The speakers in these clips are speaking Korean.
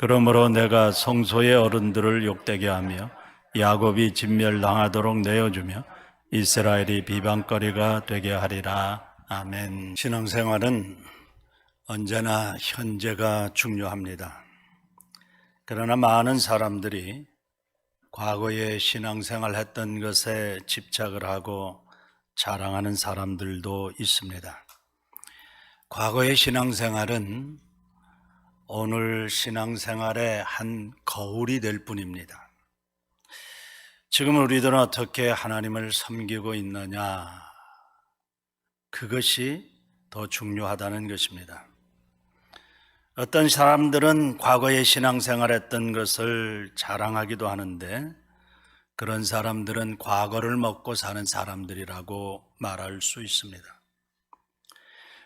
그러므로 내가 성소의 어른들을 욕되게 하며 야곱이 진멸당하도록 내어주며 이스라엘이 비방거리가 되게 하리라. 아멘. 신앙생활은 언제나 현재가 중요합니다. 그러나 많은 사람들이 과거에 신앙생활 했던 것에 집착을 하고 자랑하는 사람들도 있습니다. 과거의 신앙생활은 오늘 신앙생활의 한 거울이 될 뿐입니다. 지금 우리들은 어떻게 하나님을 섬기고 있느냐, 그것이 더 중요하다는 것입니다. 어떤 사람들은 과거에 신앙생활했던 것을 자랑하기도 하는데 그런 사람들은 과거를 먹고 사는 사람들이라고 말할 수 있습니다.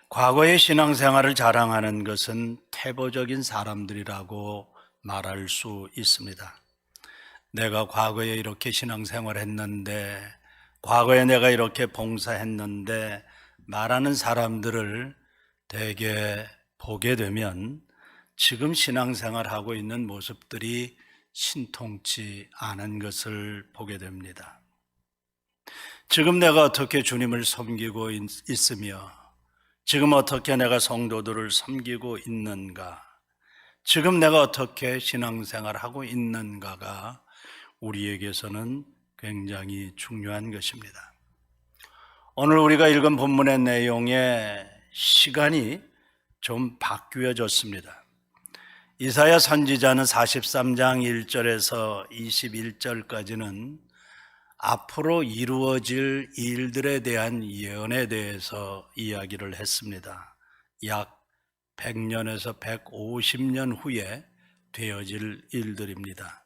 과거의 신앙생활을 자랑하는 것은 태보적인 사람들이라고 말할 수 있습니다. 내가 과거에 이렇게 신앙생활했는데, 과거에 내가 이렇게 봉사했는데 말하는 사람들을 대개 보게 되면 지금 신앙생활하고 있는 모습들이 신통치 않은 것을 보게 됩니다. 지금 내가 어떻게 주님을 섬기고 있으며 지금 어떻게 내가 성도들을 섬기고 있는가, 지금 내가 어떻게 신앙생활하고 있는가가 우리에게서는 굉장히 중요한 것입니다. 오늘 우리가 읽은 본문의 내용에 시간이 좀 바뀌어졌습니다. 이사야 선지자는 43장 1절에서 21절까지는 앞으로 이루어질 일들에 대한 예언에 대해서 이야기를 했습니다. 약 100년에서 150년 후에 되어질 일들입니다.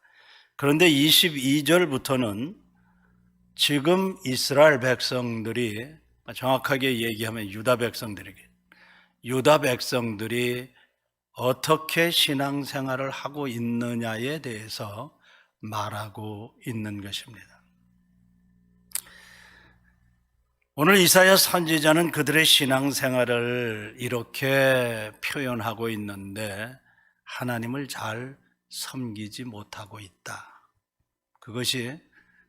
그런데 22절부터는 지금 이스라엘 백성들이, 정확하게 얘기하면 유다 백성들이 어떻게 신앙생활을 하고 있느냐에 대해서 말하고 있는 것입니다. 오늘 이사야 선지자는 그들의 신앙생활을 이렇게 표현하고 있는데 하나님을 잘 섬기지 못하고 있다. 그것이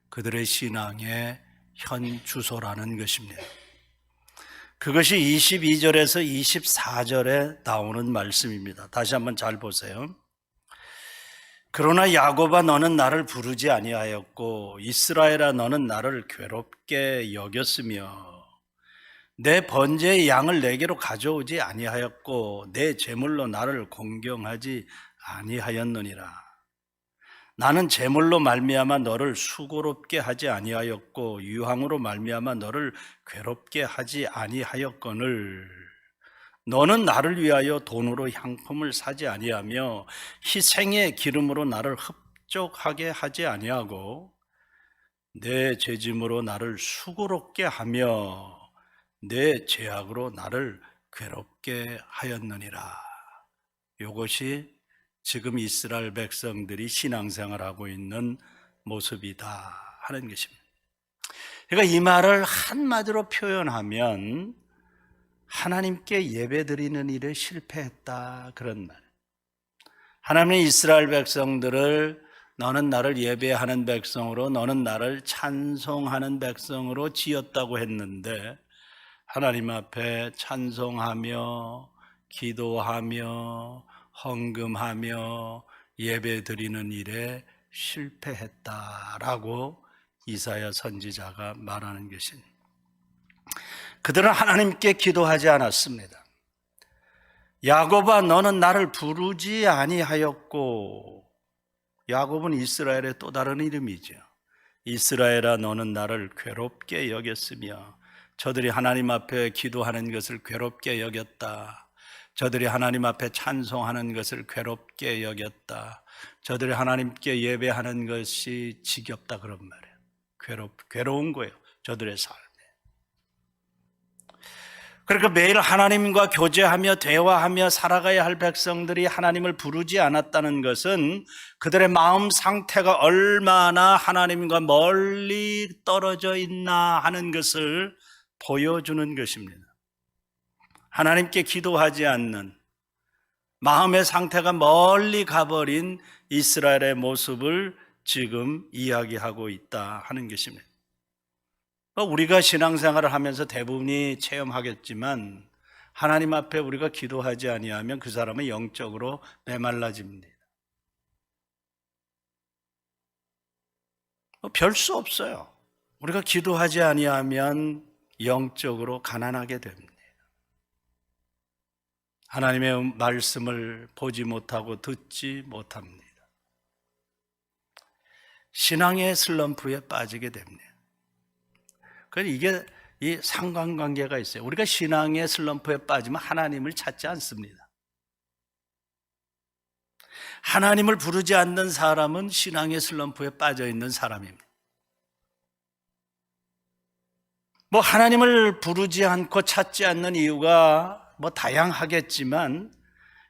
그들의 신앙의 현 주소라는 것입니다. 그것이 22절에서 24절에 나오는 말씀입니다. 다시 한번 잘 보세요. 그러나 야곱아 너는 나를 부르지 아니하였고 이스라엘아 너는 나를 괴롭게 여겼으며 내 번제의 양을 내게로 가져오지 아니하였고 내 제물로 나를 공경하지 아니하였느니라. 나는 제물로 말미암아 너를 수고롭게 하지 아니하였고 유황으로 말미암아 너를 괴롭게 하지 아니하였거늘 너는 나를 위하여 돈으로 향품을 사지 아니하며 희생의 기름으로 나를 흡족하게 하지 아니하고 내 죄짐으로 나를 수고롭게 하며 내 죄악으로 나를 괴롭게 하였느니라. 이것이 지금 이스라엘 백성들이 신앙생활하고 있는 모습이다 하는 것입니다. 그러니까 이 말을 한마디로 표현하면 하나님께 예배드리는 일에 실패했다, 그런 말. 하나님은 이스라엘 백성들을 너는 나를 예배하는 백성으로, 너는 나를 찬송하는 백성으로 지었다고 했는데 하나님 앞에 찬송하며 기도하며 헌금하며 예배드리는 일에 실패했다라고 이사야 선지자가 말하는 것입니다. 그들은 하나님께 기도하지 않았습니다. 야곱아 너는 나를 부르지 아니하였고, 야곱은 이스라엘의 또 다른 이름이죠. 이스라엘아 너는 나를 괴롭게 여겼으며, 저들이 하나님 앞에 기도하는 것을 괴롭게 여겼다. 저들이 하나님 앞에 찬송하는 것을 괴롭게 여겼다. 저들이 하나님께 예배하는 것이 지겹다, 그런 말이에요. 괴로운 거예요, 저들의 삶. 그러니까 매일 하나님과 교제하며 대화하며 살아가야 할 백성들이 하나님을 부르지 않았다는 것은 그들의 마음 상태가 얼마나 하나님과 멀리 떨어져 있나 하는 것을 보여주는 것입니다. 하나님께 기도하지 않는, 마음의 상태가 멀리 가버린 이스라엘의 모습을 지금 이야기하고 있다 하는 것입니다. 우리가 신앙생활을 하면서 대부분이 체험하겠지만 하나님 앞에 우리가 기도하지 아니하면 그 사람은 영적으로 메말라집니다. 별 수 없어요. 우리가 기도하지 아니하면 영적으로 가난하게 됩니다. 하나님의 말씀을 보지 못하고 듣지 못합니다. 신앙의 슬럼프에 빠지게 됩니다. 그러니까 이게 이 상관관계가 있어요. 우리가 신앙의 슬럼프에 빠지면 하나님을 찾지 않습니다. 하나님을 부르지 않는 사람은 신앙의 슬럼프에 빠져 있는 사람입니다. 하나님을 부르지 않고 찾지 않는 이유가 다양하겠지만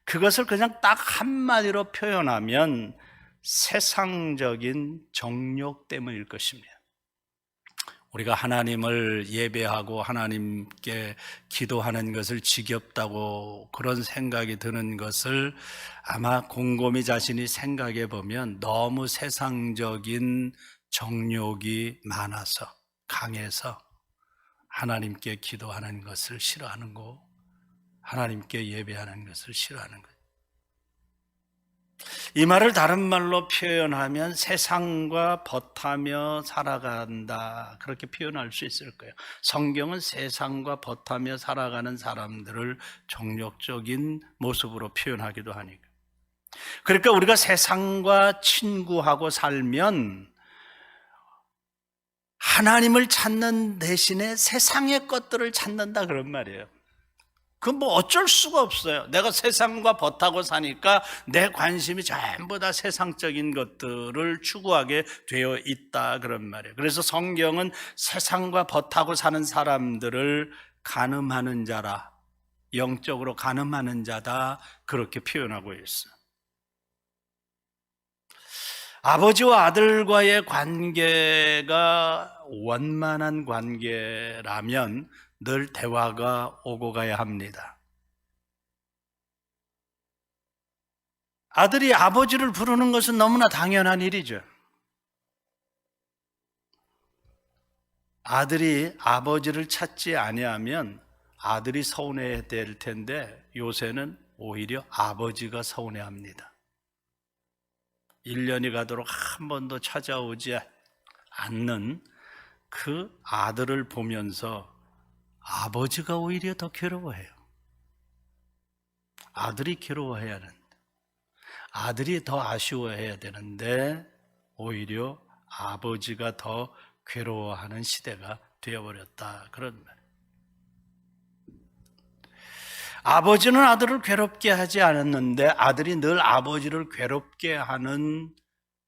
그것을 그냥 딱 한마디로 표현하면 세상적인 정욕 때문일 것입니다. 우리가 하나님을 예배하고 하나님께 기도하는 것을 지겹다고 그런 생각이 드는 것을 아마 곰곰이 자신이 생각해 보면 너무 세상적인 정욕이 많아서 강해서 하나님께 기도하는 것을 싫어하는 거, 하나님께 예배하는 것을 싫어하는 것. 이 말을 다른 말로 표현하면 세상과 벗하며 살아간다, 그렇게 표현할 수 있을 거예요. 성경은 세상과 벗하며 살아가는 사람들을 정욕적인 모습으로 표현하기도 하니까. 그러니까 우리가 세상과 친구하고 살면 하나님을 찾는 대신에 세상의 것들을 찾는다, 그런 말이에요. 그건 어쩔 수가 없어요. 내가 세상과 벗하고 사니까 내 관심이 전부 다 세상적인 것들을 추구하게 되어 있다, 그런 말이에요. 그래서 성경은 세상과 벗하고 사는 사람들을 간음하는 자라, 영적으로 간음하는 자다, 그렇게 표현하고 있어요. 아버지와 아들과의 관계가 원만한 관계라면 늘 대화가 오고 가야 합니다. 아들이 아버지를 부르는 것은 너무나 당연한 일이죠. 아들이 아버지를 찾지 아니하면 아들이 서운해야 될 텐데 요새는 오히려 아버지가 서운해합니다. 1년이 가도록 한 번도 찾아오지 않는 그 아들을 보면서 아버지가 오히려 더 괴로워해요. 아들이 괴로워해야 하는데, 아들이 더 아쉬워해야 되는데 오히려 아버지가 더 괴로워하는 시대가 되어버렸다, 그런 말. 아버지는 아들을 괴롭게 하지 않았는데 아들이 늘 아버지를 괴롭게 하는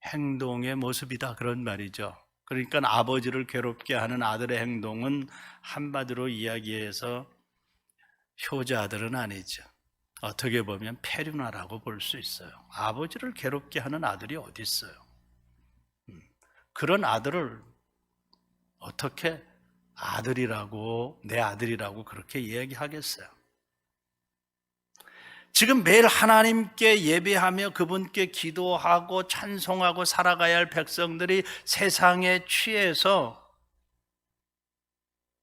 행동의 모습이다, 그런 말이죠. 그러니까 아버지를 괴롭게 하는 아들의 행동은 한마디로 이야기해서 효자 아들은 아니죠. 어떻게 보면 페류나라고 볼 수 있어요. 아버지를 괴롭게 하는 아들이 어디 있어요? 그런 아들을 어떻게 아들이라고, 내 아들이라고 그렇게 이야기하겠어요? 지금 매일 하나님께 예배하며 그분께 기도하고 찬송하고 살아가야 할 백성들이 세상에 취해서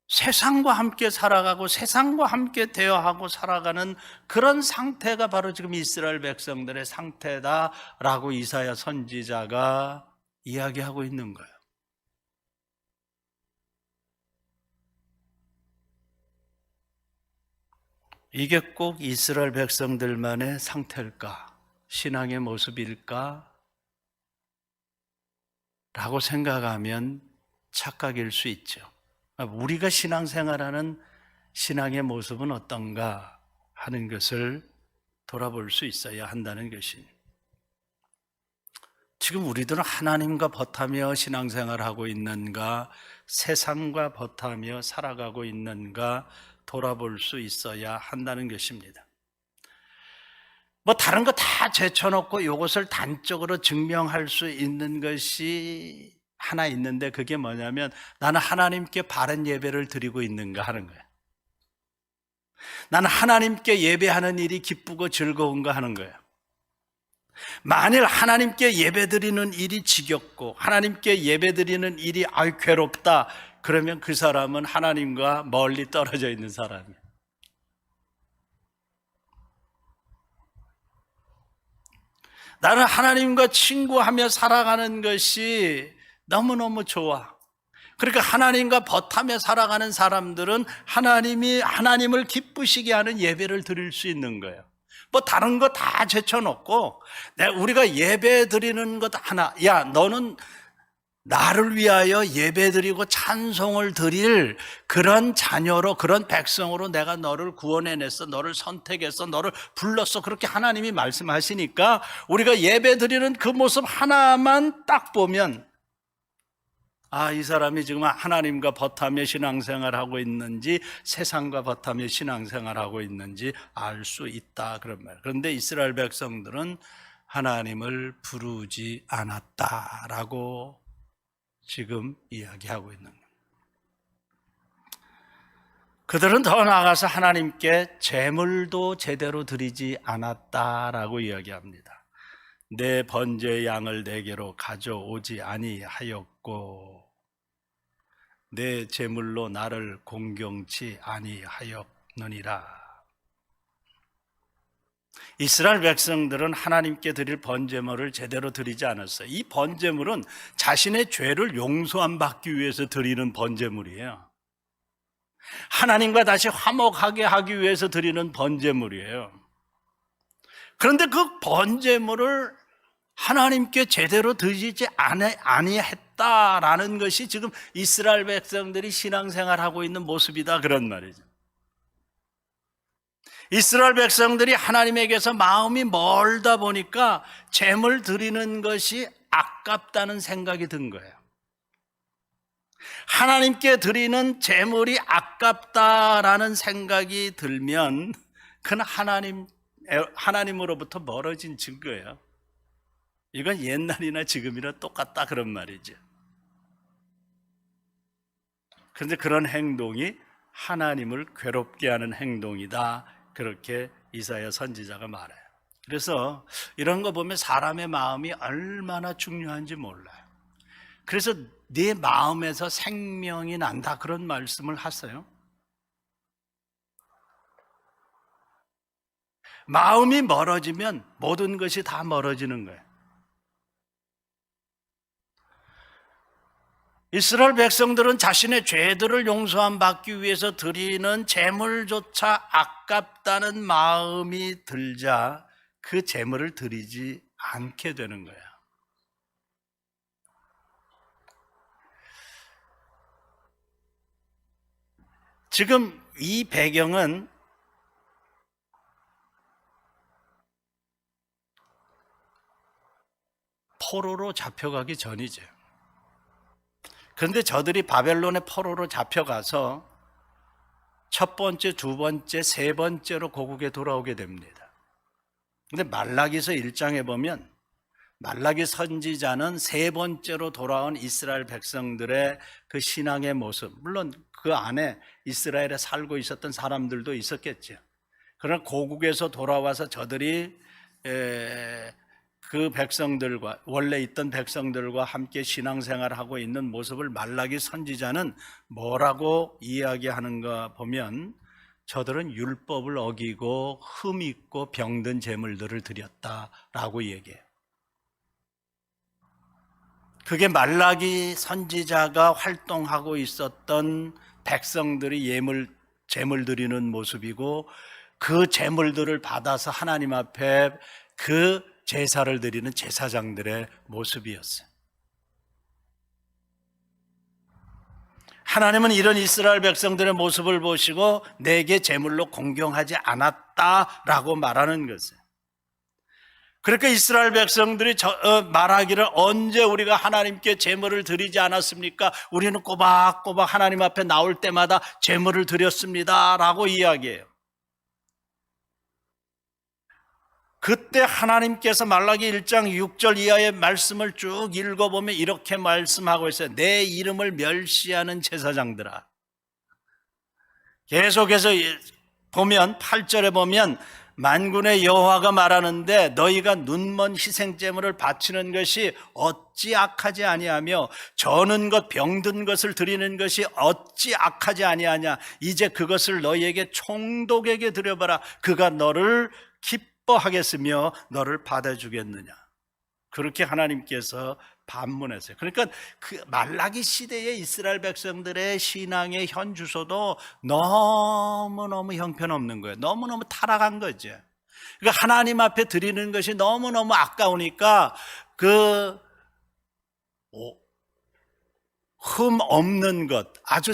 세상과 함께 살아가고 세상과 함께 대화하고 살아가는 그런 상태가 바로 지금 이스라엘 백성들의 상태다라고 이사야 선지자가 이야기하고 있는 거예요. 이게 꼭 이스라엘 백성들만의 상태일까? 신앙의 모습일까? 라고 생각하면 착각일 수 있죠. 우리가 신앙생활하는 신앙의 모습은 어떤가 하는 것을 돌아볼 수 있어야 한다는 것이, 지금 우리들은 하나님과 벗하며 신앙생활하고 있는가, 세상과 벗하며 살아가고 있는가 돌아볼 수 있어야 한다는 것입니다. 다른 거 다 제쳐놓고 이것을 단적으로 증명할 수 있는 것이 하나 있는데, 그게 뭐냐면 나는 하나님께 바른 예배를 드리고 있는가 하는 거예요. 나는 하나님께 예배하는 일이 기쁘고 즐거운가 하는 거예요. 만일 하나님께 예배드리는 일이 지겹고 하나님께 예배드리는 일이 괴롭다, 그러면 그 사람은 하나님과 멀리 떨어져 있는 사람이에요. 나는 하나님과 친구하며 살아가는 것이 너무너무 좋아. 그러니까 하나님과 벗하며 살아가는 사람들은 하나님을 기쁘시게 하는 예배를 드릴 수 있는 거예요. 뭐 다른 거 다 제쳐놓고 우리가 예배 드리는 것 하나, 야 너는 나를 위하여 예배드리고 찬송을 드릴 그런 자녀로, 그런 백성으로 내가 너를 구원해냈어, 너를 선택했어, 너를 불렀어, 그렇게 하나님이 말씀하시니까 우리가 예배드리는 그 모습 하나만 딱 보면 이 사람이 지금 하나님과 벗하며 신앙생활하고 있는지 세상과 벗하며 신앙생활하고 있는지 알 수 있다, 그런 말. 그런데 이스라엘 백성들은 하나님을 부르지 않았다라고 지금 이야기하고 있는 거예요. 그들은 더 나아가서 하나님께 제물도 제대로 드리지 않았다라고 이야기합니다. 내 번제 양을 내게로 가져오지 아니하였고 내 제물로 나를 공경치 아니하였느니라. 이스라엘 백성들은 하나님께 드릴 번제물을 제대로 드리지 않았어요. 이 번제물은 자신의 죄를 용서함 받기 위해서 드리는 번제물이에요. 하나님과 다시 화목하게 하기 위해서 드리는 번제물이에요. 그런데 그 번제물을 하나님께 제대로 드리지 아니했다라는 것이 지금 이스라엘 백성들이 신앙생활하고 있는 모습이다, 그런 말이죠. 이스라엘 백성들이 하나님에게서 마음이 멀다 보니까 제물 드리는 것이 아깝다는 생각이 든 거예요. 하나님께 드리는 제물이 아깝다라는 생각이 들면 그는 하나님으로부터 멀어진 증거예요. 이건 옛날이나 지금이나 똑같다, 그런 말이죠. 그런데 그런 행동이 하나님을 괴롭게 하는 행동이다, 그렇게 이사야 선지자가 말해요. 그래서 이런 거 보면 사람의 마음이 얼마나 중요한지 몰라요. 그래서 네 마음에서 생명이 난다, 그런 말씀을 하세요. 마음이 멀어지면 모든 것이 다 멀어지는 거예요. 이스라엘 백성들은 자신의 죄들을 용서함 받기 위해서 드리는 제물조차 아깝다는 마음이 들자 그 제물을 드리지 않게 되는 거야. 지금 이 배경은 포로로 잡혀가기 전이죠. 그런데 저들이 바벨론의 포로로 잡혀가서 첫 번째, 두 번째, 세 번째로 고국에 돌아오게 됩니다. 그런데 말라기서 1장에 보면 말라기 선지자는 세 번째로 돌아온 이스라엘 백성들의 그 신앙의 모습, 물론 그 안에 이스라엘에 살고 있었던 사람들도 있었겠죠. 그러나 고국에서 돌아와서 저들이 그 백성들과, 원래 있던 백성들과 함께 신앙생활을 하고 있는 모습을 말라기 선지자는 뭐라고 이야기하는가 보면 저들은 율법을 어기고 흠있고 병든 제물들을 드렸다라고 얘기해요. 그게 말라기 선지자가 활동하고 있었던 백성들이 제물 드리는 모습이고 그 제물들을 받아서 하나님 앞에 그 제사를 드리는 제사장들의 모습이었어요. 하나님은 이런 이스라엘 백성들의 모습을 보시고 내게 제물로 공경하지 않았다라고 말하는 것이에요. 그러니까 이스라엘 백성들이 말하기를 언제 우리가 하나님께 제물을 드리지 않았습니까? 우리는 꼬박꼬박 하나님 앞에 나올 때마다 제물을 드렸습니다 라고 이야기해요. 그때 하나님께서 말라기 1장 6절 이하의 말씀을 쭉 읽어보면 이렇게 말씀하고 있어요. 내 이름을 멸시하는 제사장들아. 계속해서 보면 8절에 보면 만군의 여호와가 말하는데 너희가 눈먼 희생제물을 바치는 것이 어찌 악하지 아니하며 저는 것 병든 것을 드리는 것이 어찌 악하지 아니하냐. 이제 그것을 너희에게 총독에게 드려봐라. 그가 너를 기뻐하겠으며 너를 받아주겠느냐. 그렇게 하나님께서 반문했어요. 그러니까 그 말라기 시대의 이스라엘 백성들의 신앙의 현 주소도 너무너무 형편없는 거예요. 너무너무 타락한 거죠. 그러니까 하나님 앞에 드리는 것이 너무너무 아까우니까 그 흠 없는 것, 아주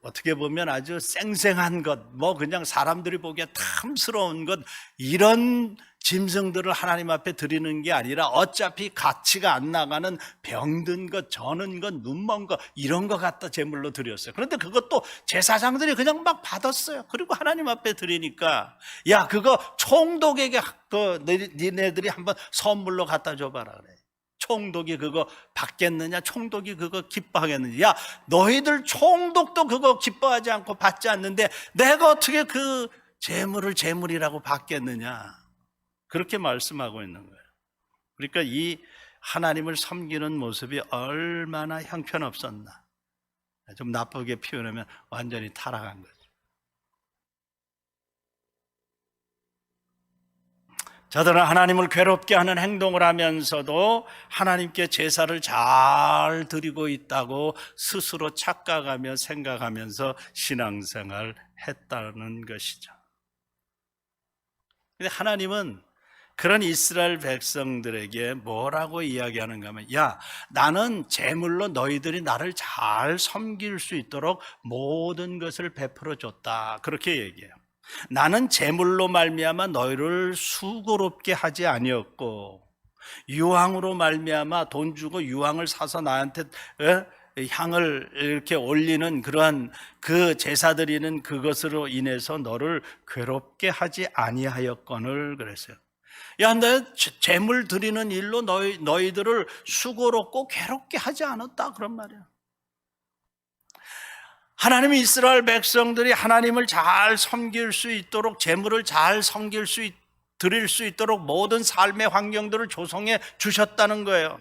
어떻게 보면 아주 쌩쌩한 것, 뭐 그냥 사람들이 보기에 탐스러운 것, 이런 짐승들을 하나님 앞에 드리는 게 아니라 어차피 가치가 안 나가는 병든 것, 저는 것, 눈먼 것, 이런 거 갖다 제물로 드렸어요. 그런데 그것도 제사장들이 그냥 막 받았어요. 그리고 하나님 앞에 드리니까 야, 그거 총독에게 니네들이 한번 선물로 갖다 줘봐라 그래. 총독이 그거 받겠느냐? 총독이 그거 기뻐하겠느냐? 야, 너희들 총독도 그거 기뻐하지 않고 받지 않는데 내가 어떻게 그 재물을 재물이라고 받겠느냐? 그렇게 말씀하고 있는 거예요. 그러니까 이 하나님을 섬기는 모습이 얼마나 형편없었나. 좀 나쁘게 표현하면 완전히 타락한 거죠. 저들은 하나님을 괴롭게 하는 행동을 하면서도 하나님께 제사를 잘 드리고 있다고 스스로 착각하며 생각하면서 신앙생활을 했다는 것이죠. 근데 하나님은 그런 이스라엘 백성들에게 뭐라고 이야기하는가 하면, 야, 나는 제물로 너희들이 나를 잘 섬길 수 있도록 모든 것을 베풀어 줬다. 그렇게 얘기해요. 나는 제물로 말미암아 너희를 수고롭게 하지 아니었고, 유황으로 말미암아 돈 주고 유황을 사서 나한테 향을 이렇게 올리는 그러한 그 제사 드리는 그것으로 인해서 너를 괴롭게 하지 아니하였거늘 그랬어요. 야, 내 제물 드리는 일로 너희들을 수고롭고 괴롭게 하지 않았다 그런 말이야. 하나님이 이스라엘 백성들이 하나님을 잘 섬길 수 있도록, 제물을 잘 드릴 수 있도록 모든 삶의 환경들을 조성해 주셨다는 거예요.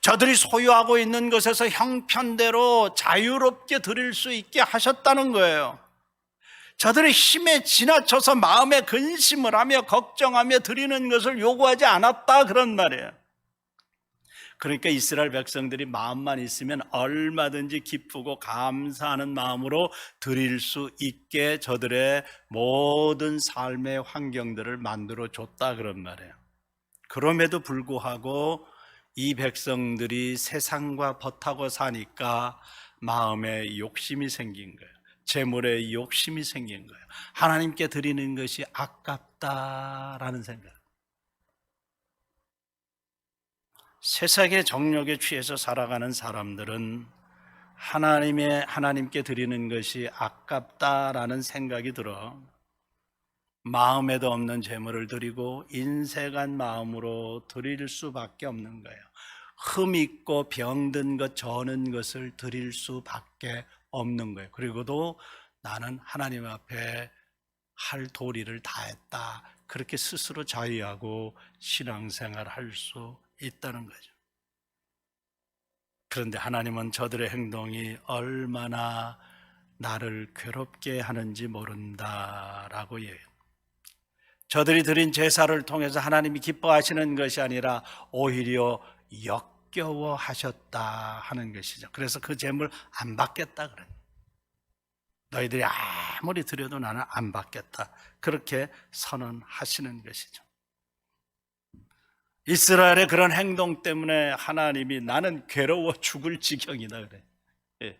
저들이 소유하고 있는 것에서 형편대로 자유롭게 드릴 수 있게 하셨다는 거예요. 저들의 힘에 지나쳐서 마음에 근심을 하며 걱정하며 드리는 것을 요구하지 않았다 그런 말이에요. 그러니까 이스라엘 백성들이 마음만 있으면 얼마든지 기쁘고 감사하는 마음으로 드릴 수 있게 저들의 모든 삶의 환경들을 만들어 줬다 그런 말이에요. 그럼에도 불구하고 이 백성들이 세상과 버타고 사니까 마음에 욕심이 생긴 거예요. 재물에 욕심이 생긴 거예요. 하나님께 드리는 것이 아깝다라는 생각. 세상의 정욕에 취해서 살아가는 사람들은 하나님께 드리는 것이 아깝다라는 생각이 들어 마음에도 없는 재물을 드리고 인색한 마음으로 드릴 수밖에 없는 거예요. 흠 있고 병든 것, 저는 것을 드릴 수밖에 없는 거예요. 그리고도 나는 하나님 앞에 할 도리를 다했다. 그렇게 스스로 자위하고 신앙생활을 할 수 있다는 거죠. 그런데 하나님은 저들의 행동이 얼마나 나를 괴롭게 하는지 모른다라고 얘기해요. 저들이 드린 제사를 통해서 하나님이 기뻐하시는 것이 아니라 오히려 역겨워하셨다 하는 것이죠. 그래서 그 제물 안 받겠다 그래요. 너희들이 아무리 드려도 나는 안 받겠다. 그렇게 선언하시는 것이죠. 이스라엘의 그런 행동 때문에 하나님이 나는 괴로워 죽을 지경이다 그래. 예.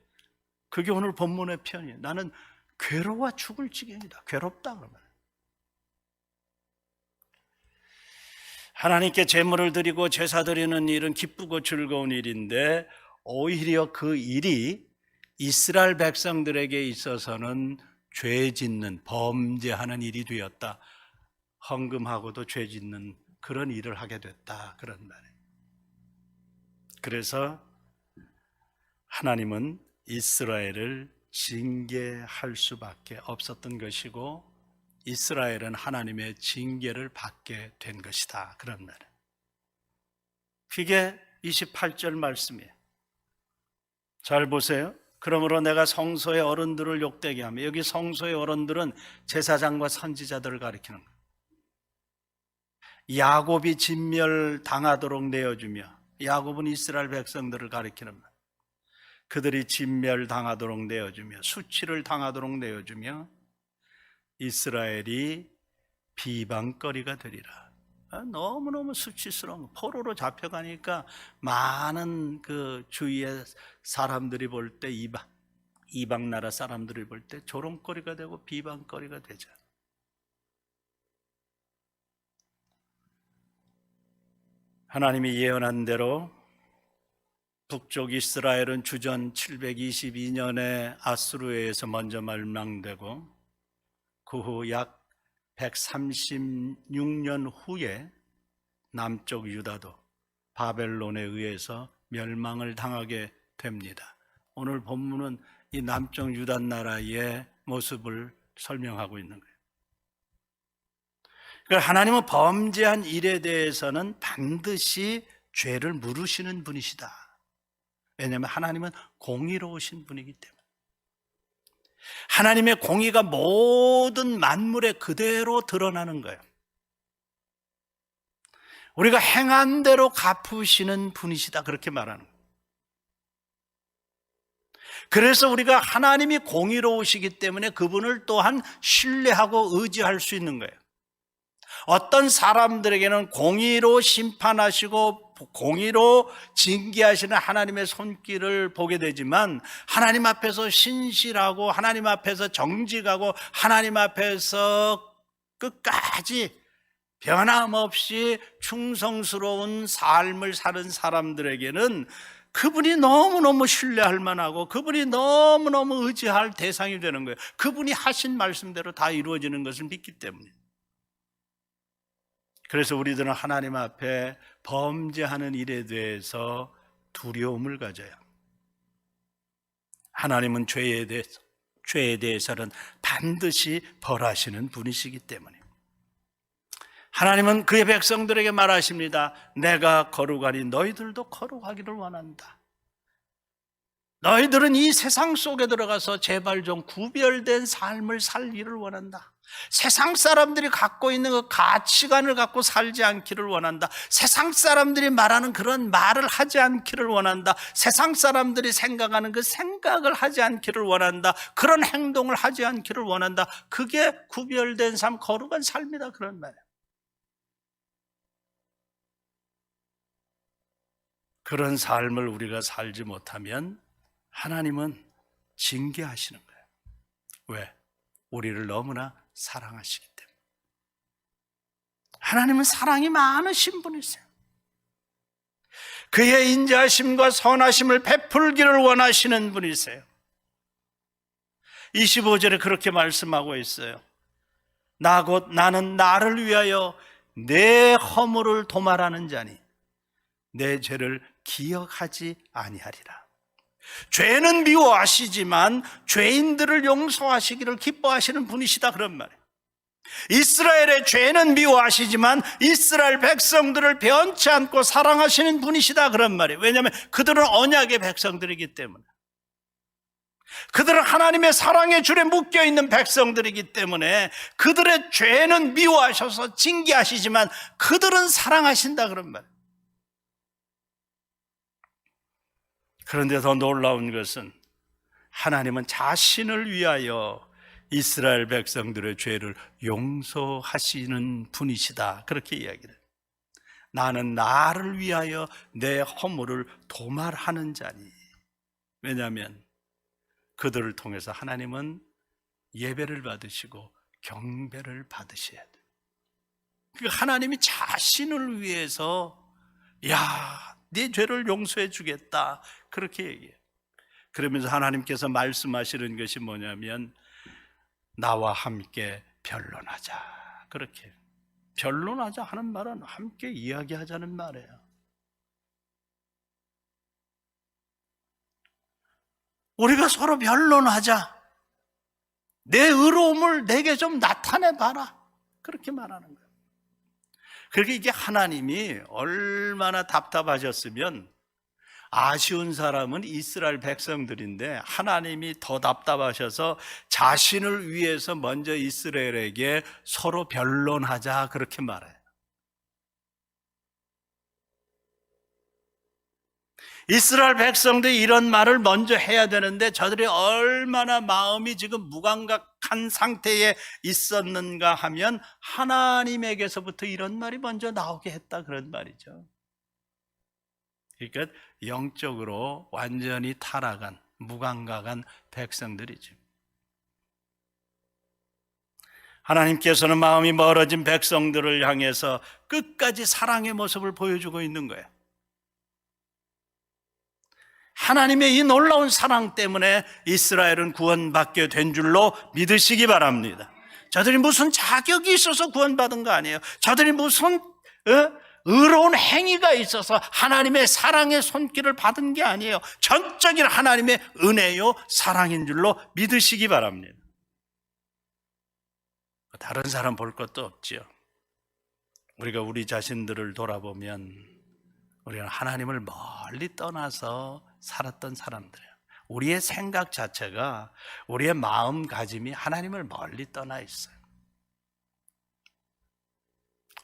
그게 오늘 본문의 표현이에요. 나는 괴로워 죽을 지경이다. 괴롭다 그러면. 하나님께 제물을 드리고 제사 드리는 일은 기쁘고 즐거운 일인데 오히려 그 일이 이스라엘 백성들에게 있어서는 죄 짓는, 범죄하는 일이 되었다. 헌금하고도 죄 짓는 그런 일을 하게 됐다. 그런 말이에요. 그래서 하나님은 이스라엘을 징계할 수밖에 없었던 것이고 이스라엘은 하나님의 징계를 받게 된 것이다. 그런 말이에요. 그게 28절 말씀이에요. 잘 보세요. 그러므로 내가 성소의 어른들을 욕되게 하며, 여기 성소의 어른들은 제사장과 선지자들을 가리키는 거예요. 야곱이 진멸당하도록 내어주며, 야곱은 이스라엘 백성들을 가리키는 말. 그들이 진멸당하도록 내어주며 수치를 당하도록 내어주며 이스라엘이 비방거리가 되리라. 너무너무 수치스러운, 포로로 잡혀가니까 많은 그 주위의 사람들이 볼 때, 이방 나라 사람들이 볼 때 조롱거리가 되고 비방거리가 되죠. 하나님이 예언한 대로 북쪽 이스라엘은 주전 722년에 아수르에 의해서 먼저 멸망되고, 그 후 약 136년 후에 남쪽 유다도 바벨론에 의해서 멸망을 당하게 됩니다. 오늘 본문은 이 남쪽 유다 나라의 모습을 설명하고 있는 거예요. 그러니까 하나님은 범죄한 일에 대해서는 반드시 죄를 물으시는 분이시다. 왜냐하면 하나님은 공의로우신 분이기 때문에. 하나님의 공의가 모든 만물에 그대로 드러나는 거예요. 우리가 행한 대로 갚으시는 분이시다, 그렇게 말하는 거예요. 그래서 우리가 하나님이 공의로우시기 때문에 그분을 또한 신뢰하고 의지할 수 있는 거예요. 어떤 사람들에게는 공의로 심판하시고 공의로 징계하시는 하나님의 손길을 보게 되지만, 하나님 앞에서 신실하고 하나님 앞에서 정직하고 하나님 앞에서 끝까지 변함없이 충성스러운 삶을 사는 사람들에게는 그분이 너무너무 신뢰할 만하고 그분이 너무너무 의지할 대상이 되는 거예요. 그분이 하신 말씀대로 다 이루어지는 것을 믿기 때문에. 그래서 우리들은 하나님 앞에 범죄하는 일에 대해서 두려움을 가져야 합니다. 하나님은 죄에 대해서는 반드시 벌하시는 분이시기 때문에. 하나님은 그의 백성들에게 말하십니다. 내가 거룩하니 너희들도 거룩하기를 원한다. 너희들은 이 세상 속에 들어가서 제발 좀 구별된 삶을 살기를 원한다. 세상 사람들이 갖고 있는 그 가치관을 갖고 살지 않기를 원한다. 세상 사람들이 말하는 그런 말을 하지 않기를 원한다. 세상 사람들이 생각하는 그 생각을 하지 않기를 원한다. 그런 행동을 하지 않기를 원한다. 그게 구별된 삶, 거룩한 삶이다, 그런 말이에요. 그런 삶을 우리가 살지 못하면 하나님은 징계하시는 거예요. 왜? 우리를 너무나 사랑하시기 때문에. 하나님은 사랑이 많으신 분이세요. 그의 인자하심과 선하심을 베풀기를 원하시는 분이세요. 25절에 그렇게 말씀하고 있어요. 나는 나를 위하여 내 허물을 도말하는 자니 내 죄를 기억하지 아니하리라. 죄는 미워하시지만 죄인들을 용서하시기를 기뻐하시는 분이시다, 그런 말이에요. 이스라엘의 죄는 미워하시지만 이스라엘 백성들을 변치 않고 사랑하시는 분이시다, 그런 말이에요. 왜냐하면 그들은 언약의 백성들이기 때문에. 그들은 하나님의 사랑의 줄에 묶여있는 백성들이기 때문에 그들의 죄는 미워하셔서 징계하시지만 그들은 사랑하신다, 그런 말이에요. 그런데 더 놀라운 것은 하나님은 자신을 위하여 이스라엘 백성들의 죄를 용서하시는 분이시다, 그렇게 이야기를 해요. 나는 나를 위하여 내 허물을 도말하는 자니. 왜냐하면 그들을 통해서 하나님은 예배를 받으시고 경배를 받으셔야 돼요. 그러니까 하나님이 자신을 위해서 네 죄를 용서해 주겠다, 그렇게 얘기해요. 그러면서 하나님께서 말씀하시는 것이 뭐냐면 나와 함께 변론하자, 그렇게. 변론하자 하는 말은 함께 이야기하자는 말이에요. 우리가 서로 변론하자. 내 의로움을 내게 좀 나타내봐라. 그렇게 말하는 거예요. 그렇게 이게 하나님이 얼마나 답답하셨으면, 아쉬운 사람은 이스라엘 백성들인데 하나님이 더 답답하셔서 자신을 위해서 먼저 이스라엘에게 서로 변론하자 그렇게 말해요. 이스라엘 백성들이 이런 말을 먼저 해야 되는데 저들이 얼마나 마음이 지금 무감각한 상태에 있었는가 하면 하나님에게서부터 이런 말이 먼저 나오게 했다 그런 말이죠. 그러니까 영적으로 완전히 타락한 무감각한 백성들이죠. 하나님께서는 마음이 멀어진 백성들을 향해서 끝까지 사랑의 모습을 보여주고 있는 거예요. 하나님의 이 놀라운 사랑 때문에 이스라엘은 구원받게 된 줄로 믿으시기 바랍니다. 저들이 무슨 자격이 있어서 구원받은 거 아니에요. 저들이 무슨 의로운 행위가 있어서 하나님의 사랑의 손길을 받은 게 아니에요. 전적인 하나님의 은혜요 사랑인 줄로 믿으시기 바랍니다. 다른 사람 볼 것도 없지요. 우리가 우리 자신들을 돌아보면 우리는 하나님을 멀리 떠나서 살았던 사람들이에요. 우리의 생각 자체가, 우리의 마음가짐이 하나님을 멀리 떠나 있어요.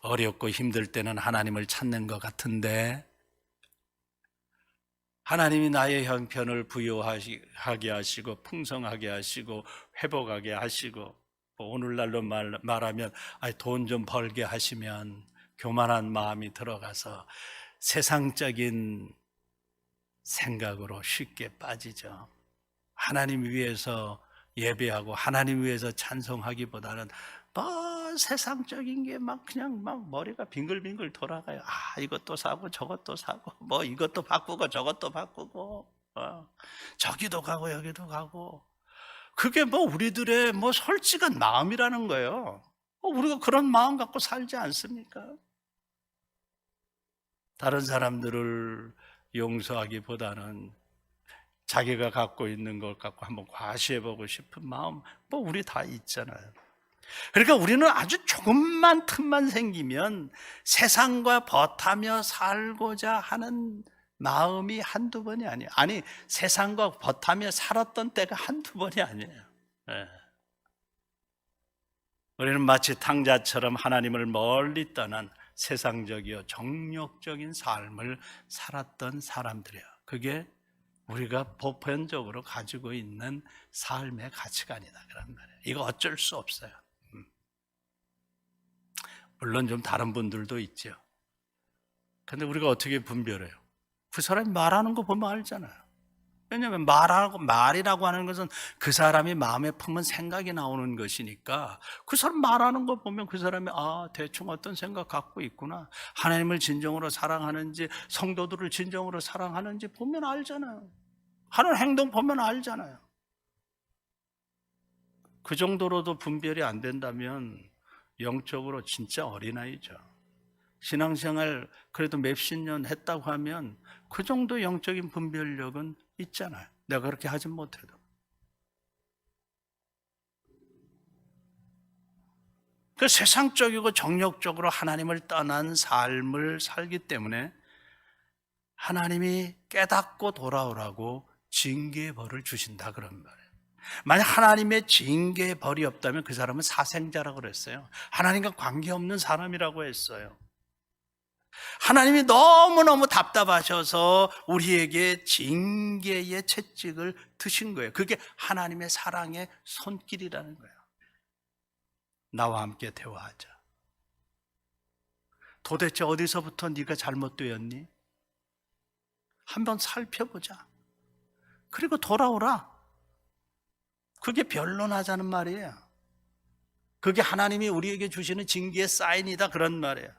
어렵고 힘들 때는 하나님을 찾는 것 같은데 하나님이 나의 형편을 부유하게 하시고 풍성하게 하시고 회복하게 하시고 오늘날로 말하면 돈 좀 벌게 하시면 교만한 마음이 들어가서 세상적인 생각으로 쉽게 빠지죠. 하나님 위해서 예배하고 하나님 위해서 찬송하기보다는 세상적인 게 그냥 머리가 빙글빙글 돌아가요. 이것도 사고 저것도 사고 이것도 바꾸고 저것도 바꾸고 저기도 가고 여기도 가고, 그게 우리들의 솔직한 마음이라는 거예요. 우리가 그런 마음 갖고 살지 않습니까? 다른 사람들을 용서하기보다는 자기가 갖고 있는 것 갖고 한번 과시해보고 싶은 마음 우리 다 있잖아요. 그러니까 우리는 아주 조금만 틈만 생기면 세상과 버타며 살고자 하는 마음이 한두 번이 아니에요. 아니, 세상과 버타며 살았던 때가 한두 번이 아니에요. 네. 우리는 마치 탕자처럼 하나님을 멀리 떠난 세상적이요 정욕적인 삶을 살았던 사람들이에요. 그게 우리가 보편적으로 가지고 있는 삶의 가치관이다 그런 말이에요. 이거 어쩔 수 없어요. 물론 좀 다른 분들도 있죠. 근데 우리가 어떻게 분별해요? 그 사람이 말하는 거 보면 알잖아요. 왜냐하면 말이라고 하는 것은 그 사람이 마음에 품은 생각이 나오는 것이니까 그 사람 말하는 거 보면 그 사람이 대충 어떤 생각 갖고 있구나, 하나님을 진정으로 사랑하는지 성도들을 진정으로 사랑하는지 보면 알잖아요. 하는 행동 보면 알잖아요. 그 정도로도 분별이 안 된다면 영적으로 진짜 어린아이죠. 신앙생활 그래도 몇십 년 했다고 하면 그 정도 영적인 분별력은 있잖아요. 내가 그렇게 하지 못해도. 그 세상적이고 정욕적으로 하나님을 떠난 삶을 살기 때문에 하나님이 깨닫고 돌아오라고 징계의 벌을 주신다 그런 말이에요. 만약 하나님의 징계의 벌이 없다면 그 사람은 사생자라고 그랬어요. 하나님과 관계없는 사람이라고 했어요. 하나님이 너무너무 답답하셔서 우리에게 징계의 채찍을 드신 거예요. 그게 하나님의 사랑의 손길이라는 거예요. 나와 함께 대화하자. 도대체 어디서부터 네가 잘못되었니? 한번 살펴보자. 그리고 돌아오라. 그게 변론하자는 말이에요. 그게 하나님이 우리에게 주시는 징계의 사인이다 그런 말이에요.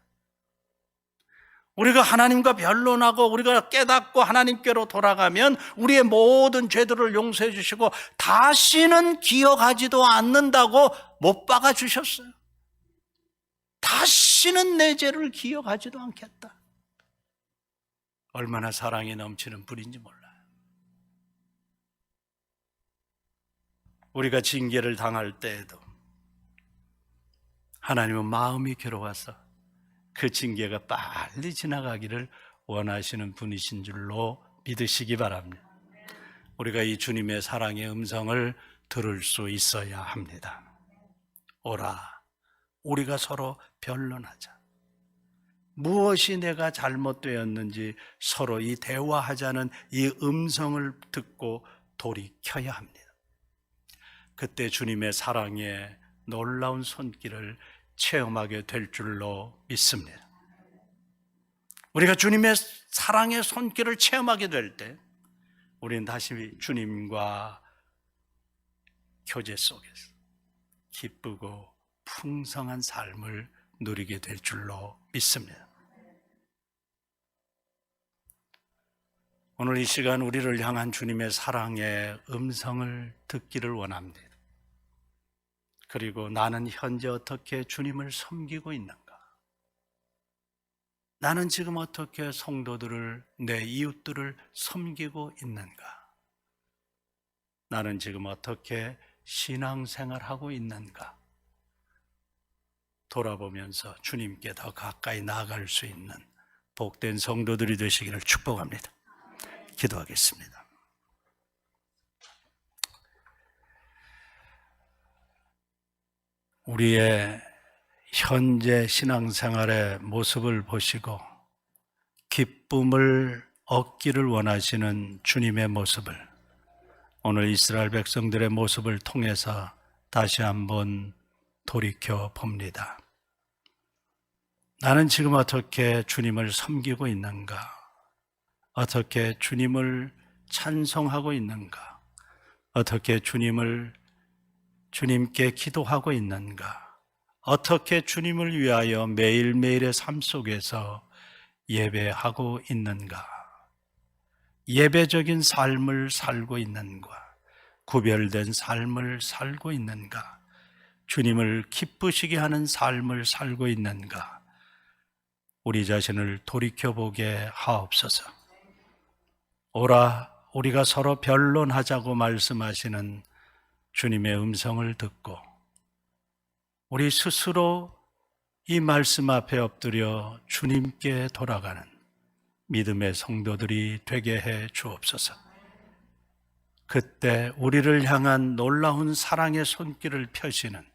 우리가 하나님과 변론하고 우리가 깨닫고 하나님께로 돌아가면 우리의 모든 죄들을 용서해 주시고 다시는 기억하지도 않는다고 못 박아 주셨어요. 다시는 내 죄를 기억하지도 않겠다. 얼마나 사랑이 넘치는 분인지 몰라요. 우리가 징계를 당할 때에도 하나님은 마음이 괴로워서 그 징계가 빨리 지나가기를 원하시는 분이신 줄로 믿으시기 바랍니다. 우리가 이 주님의 사랑의 음성을 들을 수 있어야 합니다. 오라, 우리가 서로 변론하자. 무엇이 내가 잘못되었는지 서로 이 대화하자는 이 음성을 듣고 돌이켜야 합니다. 그때 주님의 사랑의 놀라운 손길을 체험하게 될 줄로 믿습니다. 우리가 주님의 사랑의 손길을 체험하게 될 때 우리는 다시 주님과 교제 속에서 기쁘고 풍성한 삶을 누리게 될 줄로 믿습니다. 오늘 이 시간 우리를 향한 주님의 사랑의 음성을 듣기를 원합니다. 그리고 나는 현재 어떻게 주님을 섬기고 있는가? 나는 지금 어떻게 성도들을, 내 이웃들을 섬기고 있는가? 나는 지금 어떻게 신앙생활하고 있는가? 돌아보면서 주님께 더 가까이 나아갈 수 있는 복된 성도들이 되시기를 축복합니다. 기도하겠습니다. 우리의 현재 신앙생활의 모습을 보시고 기쁨을 얻기를 원하시는 주님의 모습을 오늘 이스라엘 백성들의 모습을 통해서 다시 한번 돌이켜 봅니다. 나는 지금 어떻게 주님을 섬기고 있는가? 어떻게 주님을 찬송하고 있는가? 어떻게 주님께 기도하고 있는가? 어떻게 주님을 위하여 매일매일의 삶 속에서 예배하고 있는가? 예배적인 삶을 살고 있는가? 구별된 삶을 살고 있는가? 주님을 기쁘시게 하는 삶을 살고 있는가? 우리 자신을 돌이켜보게 하옵소서. 오라, 우리가 서로 변론하자고 말씀하시는 주님의 음성을 듣고 우리 스스로 이 말씀 앞에 엎드려 주님께 돌아가는 믿음의 성도들이 되게 해 주옵소서. 그때 우리를 향한 놀라운 사랑의 손길을 펴시는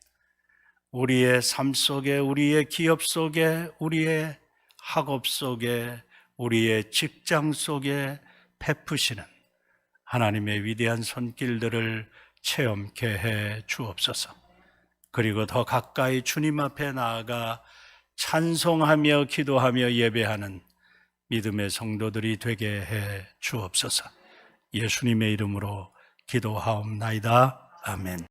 우리의 삶 속에, 우리의 기업 속에, 우리의 학업 속에, 우리의 직장 속에 베푸시는 하나님의 위대한 손길들을 체험케 해 주옵소서. 그리고 더 가까이 주님 앞에 나아가 찬송하며 기도하며 예배하는 믿음의 성도들이 되게 해 주옵소서. 예수님의 이름으로 기도하옵나이다. 아멘.